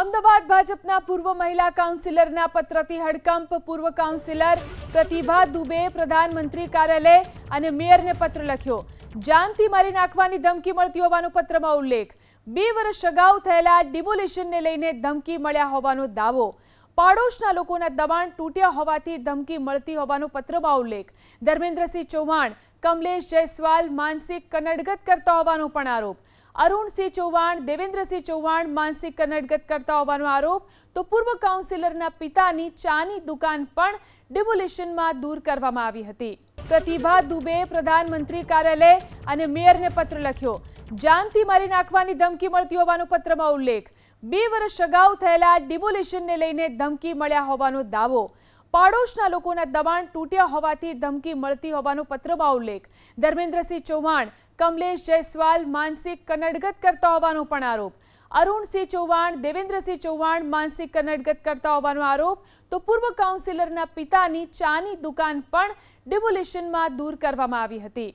અમદાવાદ ભાજપના પૂર્વ મહિલા કાઉન્સિલરના પત્રથી હડકંપ। પૂર્વ કાઉન્સિલર પ્રતિભા દુબે પ્રધાનમંત્રી કાર્યાલય અને મેયરને પત્ર લખ્યો। જાનથી મારી નાખવાની ધમકી મળતી હોવાનો પત્રમાં ઉલ્લેખ। 2 વર્ષ અગાઉ થયેલા ડિમોલિશનને લઈને ધમકી મળ્યા હોવાનો દાવો। પાડોશના લોકોના દબાણ તૂટ્યા હોવાથી ધમકી મળતી હોવાનો પત્રમાં ઉલ્લેખ। ધર્મેન્દ્રસિંહ ચૌહાણ કમલેશ જયસ્વાલ માનસિક કનડગત કરતા હોવાનો પણ આરોપ। અરુણસિંહ ચૌહાણ દેવેન્દ્રસિંહ ચૌહાણ માનસિક કનડગત કરતા હોવાનો આરોપ। તો પૂર્વ કાઉન્સિલરના પિતાની ચાની દુકાન પણ ડિમોલિશનમાં દૂર કરવામાં આવી હતી। પ્રતિભા દુબે પ્રધાનમંત્રી કાર્યાલય અને મેયરને પત્ર લખ્યો। જાનથી મારી નાખવાની ધમકી મળતી હોવાનો પત્રમાં ઉલ્લેખ। 2 વર્ષ અગાઉ થયેલા ડિમોલિશનને લઈને ધમકી મળ્યા હોવાનો દાવો। પાડોશના લોકોના દબાણ તૂટ્યા હોવાથી ધમકી મળતી હોવાનો પત્રમાં ઉલ્લેખ। ધર્મેન્દ્રસિંહ ચૌહાણ કમલેશ જયસ્વાલ માનસિક કનડગત કરતા હોવાનો પણ આરોપ। અરુણસિંહ ચૌહાણ દેવેન્દ્રસિંહ ચૌહાણ માનસિક કનડગત કરતા હોવાનો આરોપ। તો પૂર્વ કાઉન્સિલરના પિતાની ચાની દુકાન પણ ડિમોલિશનમાં દૂર કરવામાં આવી હતી।